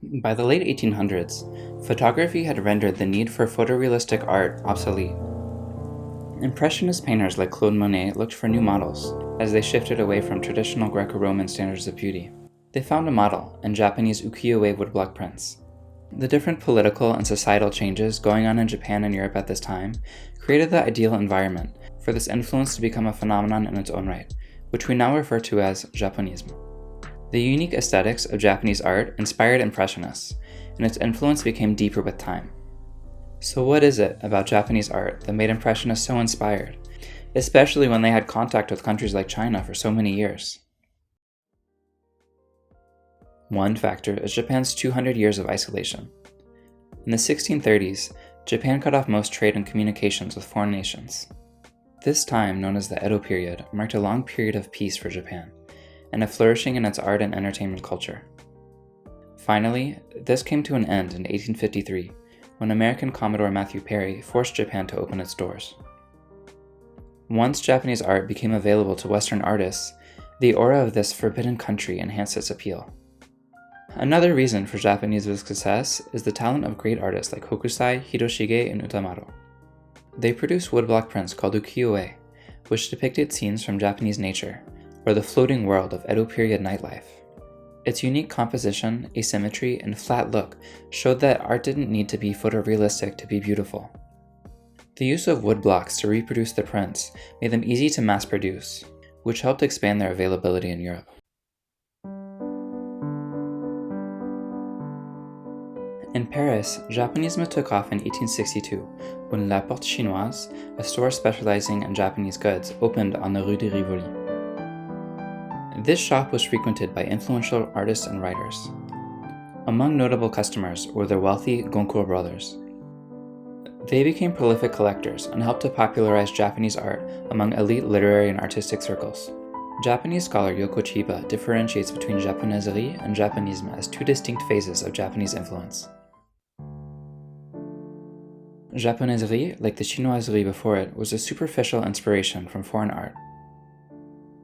By the late 1800s, photography had rendered the need for photorealistic art obsolete. Impressionist painters like Claude Monet looked for new models as they shifted away from traditional Greco-Roman standards of beauty. They found a model in Japanese ukiyo-e woodblock prints. The different political and societal changes going on in Japan and Europe at this time created the ideal environment for this influence to become a phenomenon in its own right, which we now refer to as Japonism. The unique aesthetics of Japanese art inspired Impressionists, and its influence became deeper with time. So what is it about Japanese art that made Impressionists so inspired, especially when they had contact with countries like China for so many years? One factor is Japan's 200 years of isolation. In the 1630s, Japan cut off most trade and communications with foreign nations. This time, known as the Edo period, marked a long period of peace for Japan, and a flourishing in its art and entertainment culture. Finally, this came to an end in 1853, when American Commodore Matthew Perry forced Japan to open its doors. Once Japanese art became available to Western artists, the aura of this forbidden country enhanced its appeal. Another reason for Japanese success is the talent of great artists like Hokusai, Hiroshige, and Utamaro. They produced woodblock prints called ukiyo-e, which depicted scenes from Japanese nature, or the floating world of Edo period nightlife. Its unique composition, asymmetry, and flat look showed that art didn't need to be photorealistic to be beautiful. The use of wood blocks to reproduce the prints made them easy to mass produce, which helped expand their availability in Europe. In Paris, Japanisme took off in 1862 when La Porte Chinoise, a store specializing in Japanese goods, opened on the Rue de Rivoli. This shop was frequented by influential artists and writers. Among notable customers were the wealthy Goncourt brothers. They became prolific collectors and helped to popularize Japanese art among elite literary and artistic circles. Japanese scholar Yoko Chiba differentiates between Japonaiserie and Japonisme as two distinct phases of Japanese influence. Japonaiserie, like the Chinoiserie before it, was a superficial inspiration from foreign art.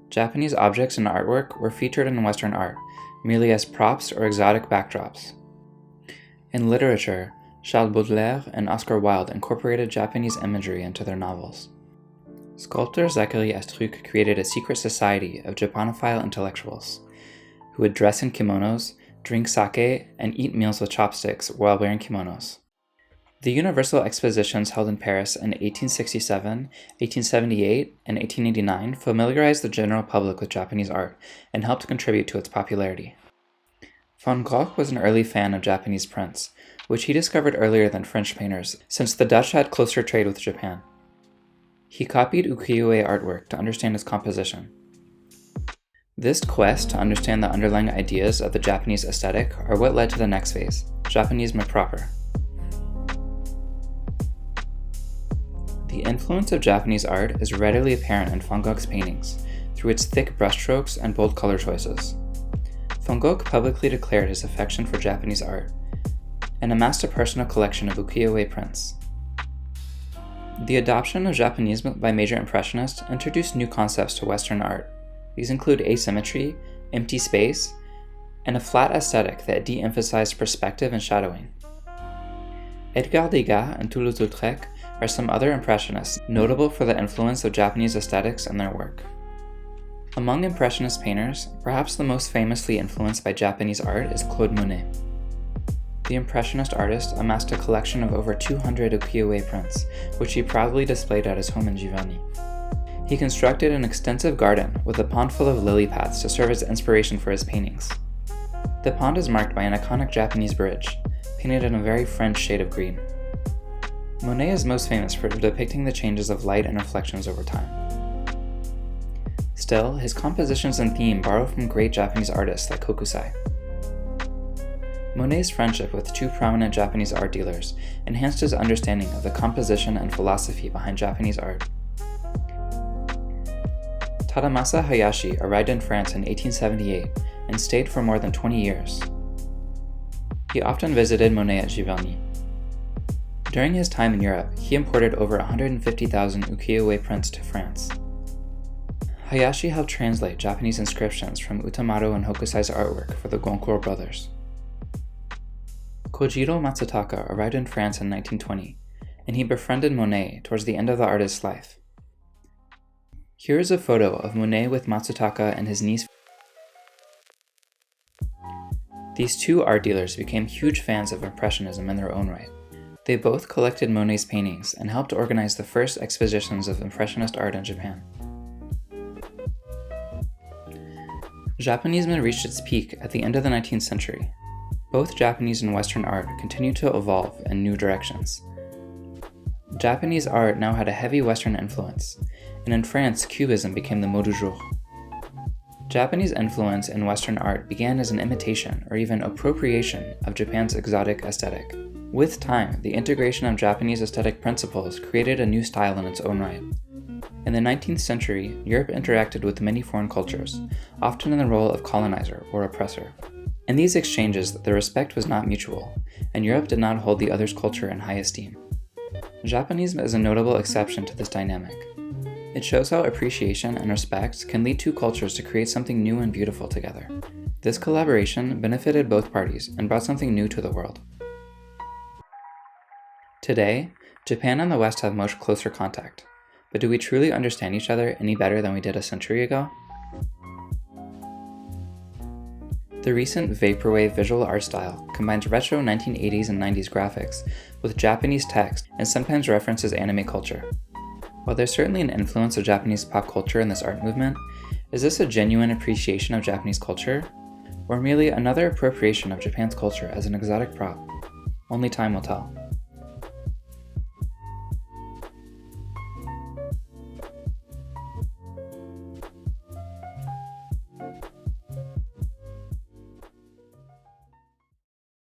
Japanese objects and artwork were featured in Western art, merely as props or exotic backdrops. In literature, Charles Baudelaire and Oscar Wilde incorporated Japanese imagery into their novels. Sculptor Zachary Astruc created a secret society of Japanophile intellectuals, who would dress in kimonos, drink sake, and eat meals with chopsticks while wearing kimonos. The Universal Expositions held in Paris in 1867, 1878, and 1889 familiarized the general public with Japanese art and helped contribute to its popularity. Van Gogh was an early fan of Japanese prints, which he discovered earlier than French painters, since the Dutch had closer trade with Japan. He copied ukiyo-e artwork to understand its composition. This quest to understand the underlying ideas of the Japanese aesthetic are what led to the next phase, Japonisme proper. The influence of Japanese art is readily apparent in Van Gogh's paintings, through its thick brushstrokes and bold color choices. Van Gogh publicly declared his affection for Japanese art, and amassed a personal collection of ukiyo-e prints. The adoption of Japonisme by major Impressionists introduced new concepts to Western art. These include asymmetry, empty space, and a flat aesthetic that de-emphasized perspective and shadowing. Edgar Degas and Toulouse-Lautrec are some other Impressionists notable for the influence of Japanese aesthetics in their work. Among Impressionist painters, perhaps the most famously influenced by Japanese art is Claude Monet. The Impressionist artist amassed a collection of over 200 ukiyo-e prints, which he proudly displayed at his home in Giverny. He constructed an extensive garden with a pond full of lily pads to serve as inspiration for his paintings. The pond is marked by an iconic Japanese bridge, painted in a very French shade of green. Monet is most famous for depicting the changes of light and reflections over time. Still, his compositions and theme borrow from great Japanese artists like Hokusai. Monet's friendship with two prominent Japanese art dealers enhanced his understanding of the composition and philosophy behind Japanese art. Tadamasa Hayashi arrived in France in 1878 and stayed for more than 20 years. He often visited Monet at Giverny. During his time in Europe, he imported over 150,000 ukiyo-e prints to France. Hayashi helped translate Japanese inscriptions from Utamaro and Hokusai's artwork for the Goncourt brothers. Kojiro Matsutaka arrived in France in 1920, and he befriended Monet towards the end of the artist's life. Here is a photo of Monet with Matsutaka and his niece. These two art dealers became huge fans of Impressionism in their own right. They both collected Monet's paintings and helped organize the first expositions of Impressionist art in Japan. Japanism reached its peak at the end of the 19th century. Both Japanese and Western art continued to evolve in new directions. Japanese art now had a heavy Western influence, and in France, Cubism became the mot du jour. Japanese influence in Western art began as an imitation or even appropriation of Japan's exotic aesthetic. With time, the integration of Japanese aesthetic principles created a new style in its own right. In the 19th century, Europe interacted with many foreign cultures, often in the role of colonizer or oppressor. In these exchanges, the respect was not mutual, and Europe did not hold the other's culture in high esteem. Japanism is a notable exception to this dynamic. It shows how appreciation and respect can lead two cultures to create something new and beautiful together. This collaboration benefited both parties and brought something new to the world. Today, Japan and the West have much closer contact, but do we truly understand each other any better than we did a century ago? The recent vaporwave visual art style combines retro 1980s and 90s graphics with Japanese text and sometimes references anime culture. While there's certainly an influence of Japanese pop culture in this art movement, is this a genuine appreciation of Japanese culture, or merely another appropriation of Japan's culture as an exotic prop? Only time will tell.